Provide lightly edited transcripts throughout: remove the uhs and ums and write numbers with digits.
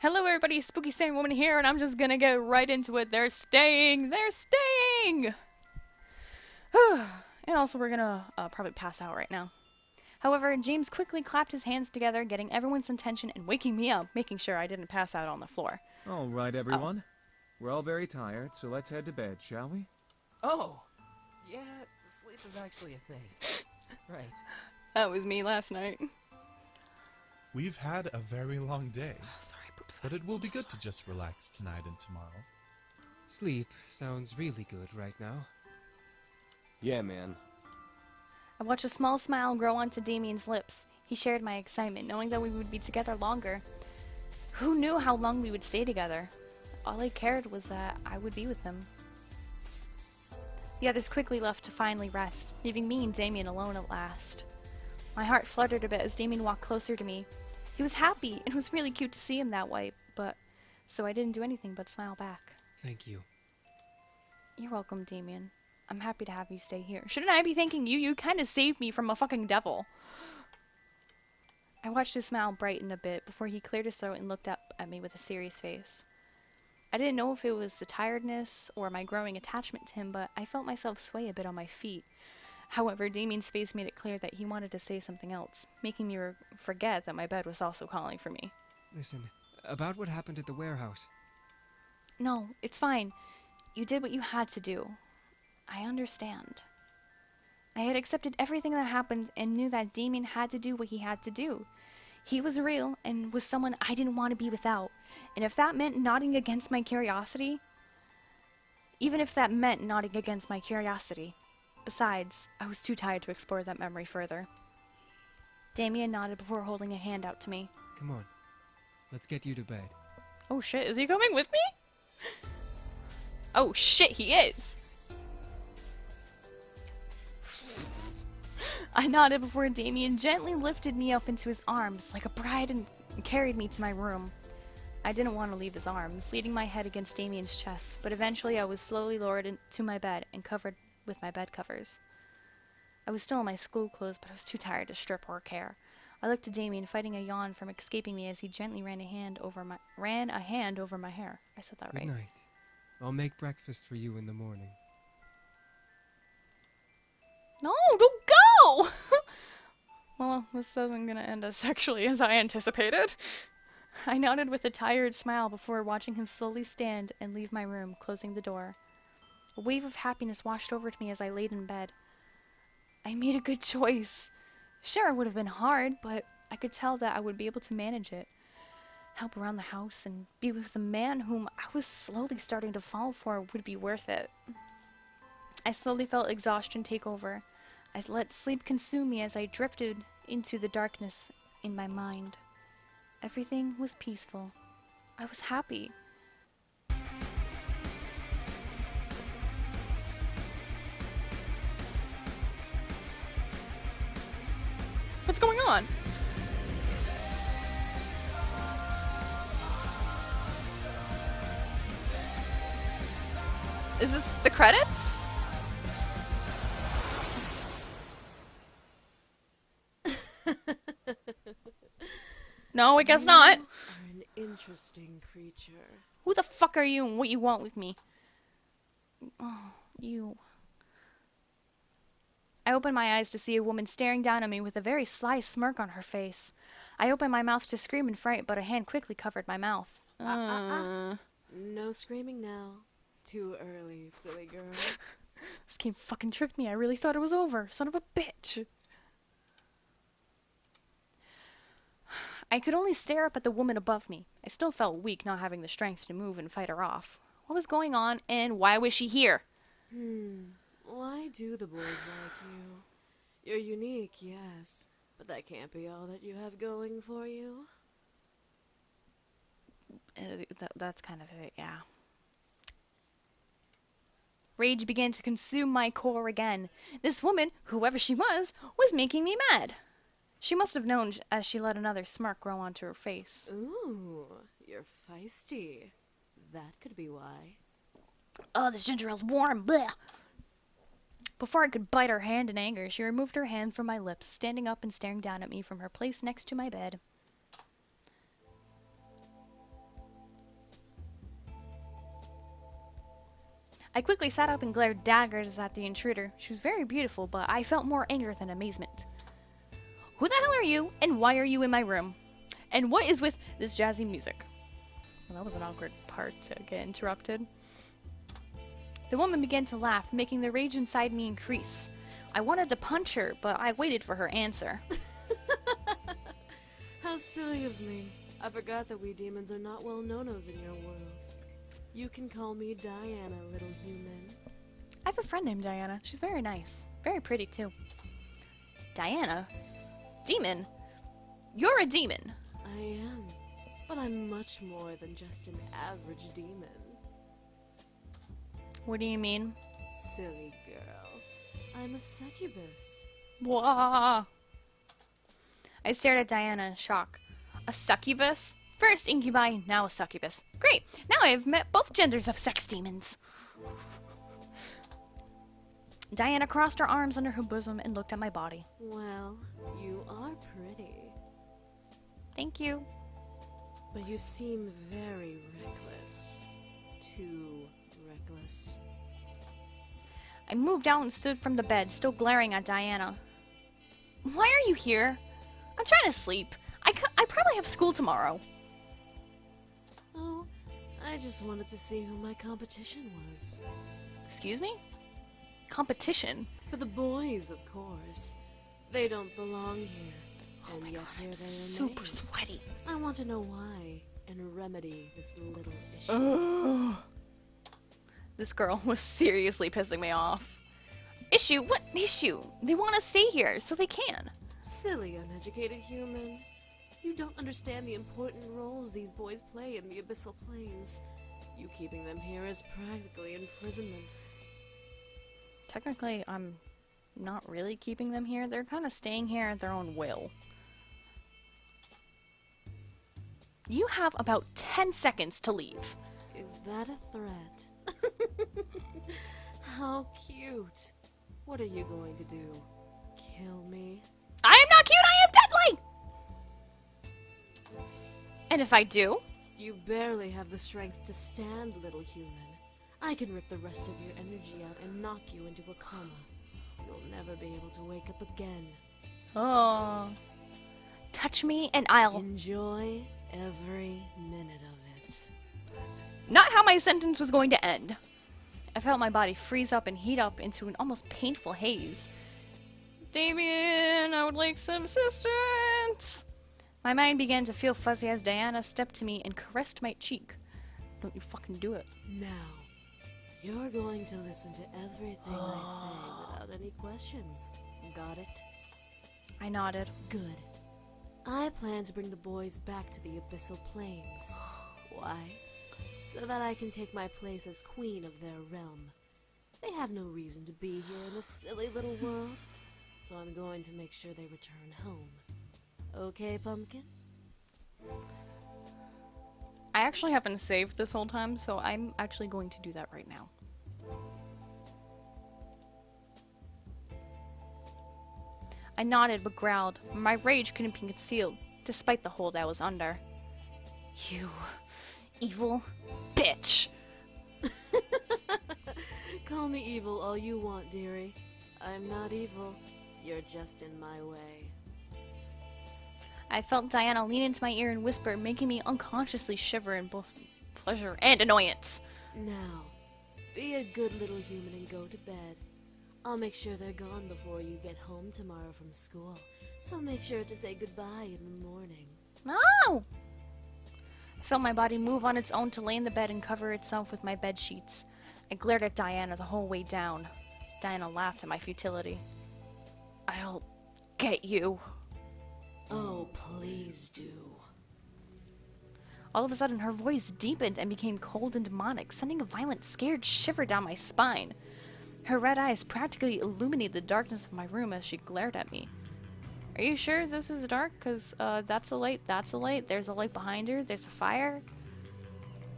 Hello everybody, Spooky Sand Woman here, and I'm just gonna get right into it. They're staying! They're staying! And also we're gonna probably pass out right now. However, James quickly clapped his hands together, getting everyone's attention and waking me up, making sure I didn't pass out on the floor. All right, Oh. everyone. We're all very tired, so let's head to bed, shall we? Oh! Yeah, sleep is actually a thing. Right. That was me last night. We've had a very long day, Sorry, poop but sweat. it will be good to just relax tonight and tomorrow. Sleep sounds really good right now. Yeah, man. I watched a small smile grow onto Damien's lips. He shared my excitement, knowing that we would be together longer. Who knew how long we would stay together? All I cared was that I would be with him. The others quickly left to finally rest, leaving me and Damien alone at last. My heart fluttered a bit as Damien walked closer to me. He was happy, and it was really cute to see him that way, but so I didn't do anything but smile back. Thank you. You're welcome, Damien. I'm happy to have you stay here. Shouldn't I be thanking you? You kind of saved me from a fucking devil. I watched his smile brighten a bit before he cleared his throat and looked up at me with a serious face. I didn't know if it was the tiredness or my growing attachment to him, but I felt myself sway a bit on my feet. However, Damien's face made it clear that he wanted to say something else, making me forget that my bed was also calling for me. Listen, about what happened at the warehouse. No, it's fine. You did what you had to do. I understand. I had accepted everything that happened and knew that Damien had to do what he had to do. He was real and was someone I didn't want to be without. And if that meant nodding against my curiosity, Besides, I was too tired to explore that memory further. Damien nodded before holding a hand out to me. Come on, let's get you to bed. Oh shit, is he coming with me? Oh shit, he is! I nodded before Damien gently lifted me up into his arms like a bride and carried me to my room. I didn't want to leave his arms, leaning my head against Damien's chest, but eventually I was slowly lowered into my bed and covered with my bed covers. I was still in my school clothes, but I was too tired to strip or care. I looked at Damien, fighting a yawn from escaping me as he gently ran a hand over my hair. I said that right. Good night. I'll make breakfast for you in the morning. No, don't go! Well, this isn't gonna end as sexually as I anticipated. I nodded with a tired smile before watching him slowly stand and leave my room, closing the door. A wave of happiness washed over to me as I laid in bed. I made a good choice. Sure, it would have been hard, but I could tell that I would be able to manage it. Help around the house and be with the man whom I was slowly starting to fall for would be worth it. I slowly felt exhaustion take over. I let sleep consume me as I drifted into the darkness in my mind. Everything was peaceful. I was happy. What's going on? Is this the credits? No, I guess not. You are an interesting creature. Who the fuck are you and what you want with me? Oh, you. I opened my eyes to see a woman staring down at me with a very sly smirk on her face. I opened my mouth to scream in fright, but a hand quickly covered my mouth. No screaming now. Too early, silly girl. This game fucking tricked me. I really thought it was over. Son of a bitch. I could only stare up at the woman above me. I still felt weak not having the strength to move and fight her off. What was going on, and why was she here? Why do the boys like you? You're unique, yes, but that can't be all that you have going for you. That's kind of it, yeah. Rage began to consume my core again. This woman, whoever she was making me mad. She must have known as she let another smirk grow onto her face. Ooh, you're feisty. That could be why. Oh, this ginger ale's warm. Blech. Before I could bite her hand in anger, she removed her hand from my lips, standing up and staring down at me from her place next to my bed. I quickly sat up and glared daggers at the intruder. She was very beautiful, but I felt more anger than amazement. Who the hell are you, and why are you in my room? And what is with this jazzy music? Well, that was an awkward part to get interrupted. The woman began to laugh, making the rage inside me increase. I wanted to punch her, but I waited for her answer. How silly of me. I forgot that we demons are not well known of in your world. You can call me Diana, little human. I have a friend named Diana. She's very nice. Very pretty, too. Diana? Demon? You're a demon. I am, but I'm much more than just an average demon. What do you mean? Silly girl. I'm a succubus. Wah! I stared at Diana in shock. A succubus? First incubi, now a succubus. Great! Now I have met both genders of sex demons. Diana crossed her arms under her bosom and looked at my body. Well, you are pretty. Thank you. But you seem very reckless. Too reckless. I moved out and stood from the bed, still glaring at Diana. Why are you here? I'm trying to sleep. I probably have school tomorrow. Oh, I just wanted to see who my competition was. Excuse me? Competition? For the boys, of course. They don't belong here. And yet here they remain. Super sweaty. I want to know why, and remedy this little issue. Ugh. This girl was seriously pissing me off. Issue? What issue? They want to stay here, so they can. Silly, uneducated human. You don't understand the important roles these boys play in the abyssal planes. You keeping them here is practically imprisonment. Technically, I'm not really keeping them here. They're kind of staying here at their own will. You have about 10 seconds to leave. Is that a threat? How cute. What are you going to do? Kill me? I am not cute, I am deadly! And if I do? You barely have the strength to stand, little human. I can rip the rest of your energy out and knock you into a coma. You'll never be able to wake up again. Oh. Touch me and I'll... Enjoy every minute of it. Not how my sentence was going to end. I felt my body freeze up and heat up into an almost painful haze. Damien, I would like some assistance. My mind began to feel fuzzy as Diana stepped to me and caressed my cheek. Don't you fucking do it. Now, you're going to listen to everything I say without any questions. Got it? I nodded. Good. I plan to bring the boys back to the abyssal planes. Why? So that I can take my place as queen of their realm. They have no reason to be here in this silly little world, so I'm going to make sure they return home. Okay, Pumpkin? I actually haven't saved this whole time, so I'm actually going to do that right now. I nodded but growled. My rage couldn't be concealed, despite the hold I was under. You evil bitch. Call me evil all you want, dearie. I'm not evil. You're just in my way. I felt Diana lean into my ear and whisper, making me unconsciously shiver in both pleasure and annoyance. Now, be a good little human and go to bed. I'll make sure they're gone before you get home tomorrow from school, so make sure to say goodbye in the morning. No! I felt my body move on its own to lay in the bed and cover itself with my bed sheets. I glared at Diana the whole way down. Diana laughed at my futility. I'll get you. Oh, please do. All of a sudden, her voice deepened and became cold and demonic, sending a violent, scared shiver down my spine. Her red eyes practically illuminated the darkness of my room as she glared at me. Are you sure this is dark? 'Cause that's a light, there's a light behind her, there's a fire.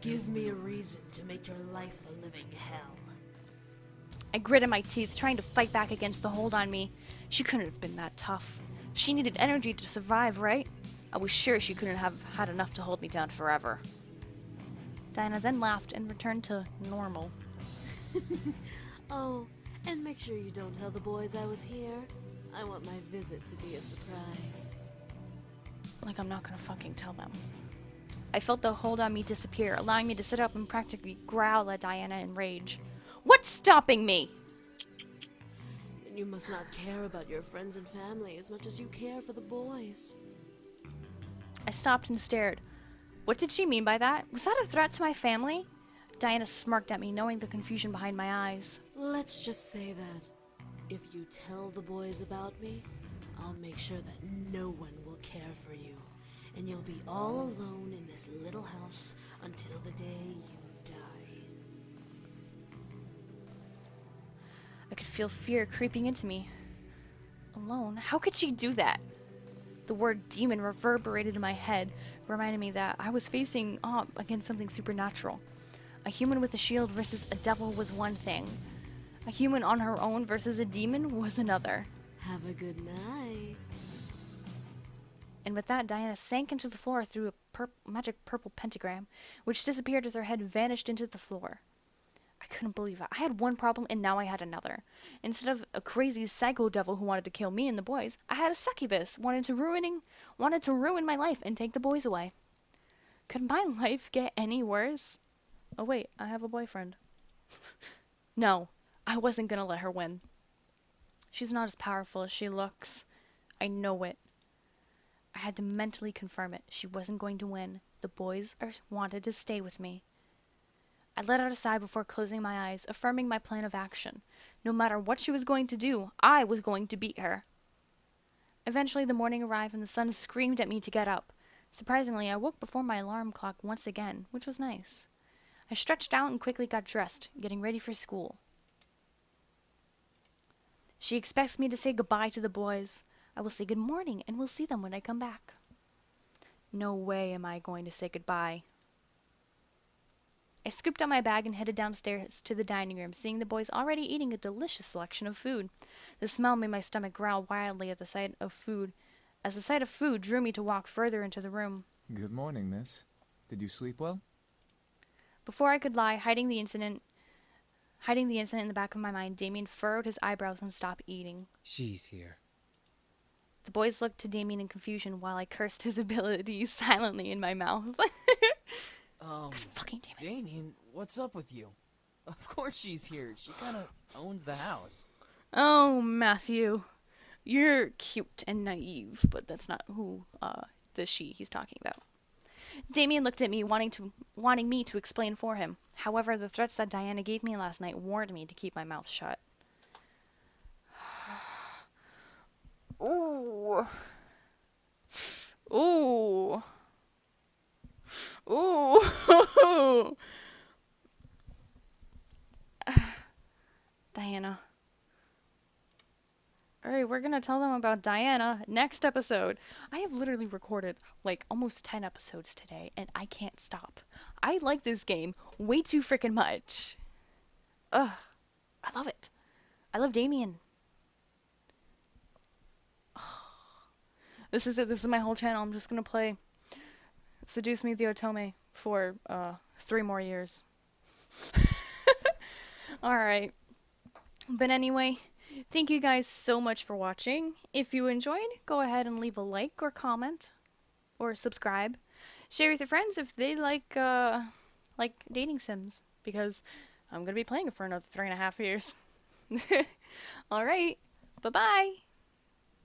Give me a reason to make your life a living hell. I gritted my teeth, trying to fight back against the hold on me. She couldn't have been that tough. She needed energy to survive, right? I was sure she couldn't have had enough to hold me down forever. Diana then laughed and returned to normal. Oh, and make sure you don't tell the boys I was here. I want my visit to be a surprise. Like I'm not gonna fucking tell them. I felt the hold on me disappear, allowing me to sit up and practically growl at Diana in rage. What's stopping me? And you must not care about your friends and family as much as you care for the boys. I stopped and stared. What did she mean by that? Was that a threat to my family? Diana smirked at me, knowing the confusion behind my eyes. Let's just say that if you tell the boys about me, I'll make sure that no one will care for you. And you'll be all alone in this little house until the day you die. I could feel fear creeping into me. Alone? How could she do that? The word demon reverberated in my head, reminding me that I was facing up against something supernatural. A human with a shield versus a devil was one thing. A human on her own versus a demon was another. Have a good night. And with that, Diana sank into the floor through a magic purple pentagram, which disappeared as her head vanished into the floor. I couldn't believe it. I had one problem and now I had another. Instead of a crazy psycho devil who wanted to kill me and the boys, I had a succubus wanted to ruin my life and take the boys away. Could my life get any worse? Oh wait, I have a boyfriend. No, I wasn't gonna let her win. She's not as powerful as she looks. I know it. I had to mentally confirm it. She wasn't going to win. The boys wanted to stay with me. I let out a sigh before closing my eyes, affirming my plan of action. No matter what she was going to do, I was going to beat her. Eventually the morning arrived and the sun screamed at me to get up. Surprisingly, I woke before my alarm clock once again, which was nice. I stretched out and quickly got dressed, getting ready for school. She expects me to say goodbye to the boys. I will say good morning and will see them when I come back. No way am I going to say goodbye. I scooped up my bag and headed downstairs to the dining room, seeing the boys already eating a delicious selection of food. The smell made my stomach growl wildly at the sight of food, as the sight of food drew me to walk further into the room. Good morning, miss. Did you sleep well? Before I could lie, hiding the incident in the back of my mind, Damien furrowed his eyebrows and stopped eating. She's here. The boys looked to Damien in confusion while I cursed his abilities silently in my mouth. Fucking Damien. Damien, what's up with you? Of course she's here. She kinda owns the house. Oh, Matthew. You're cute and naive, but that's not who, the she he's talking about. Damien looked at me, wanting me to explain for him. However, the threats that Diana gave me last night warned me to keep my mouth shut. Ooh. Ooh. Ooh. Diana. Alright, we're gonna tell them about Diana next episode. I have literally recorded like almost 10 episodes today and I can't stop. I like this game way too freaking much. Ugh. I love it. I love Damien. This is it. This is my whole channel. I'm just gonna play Seduce Me the Otome for 3 more years. Alright. But anyway, thank you guys so much for watching. If you enjoyed, go ahead and leave a like or comment or subscribe. Share with your friends if they like dating sims, because I'm gonna be playing it for another 3.5 years. Alright, bye bye!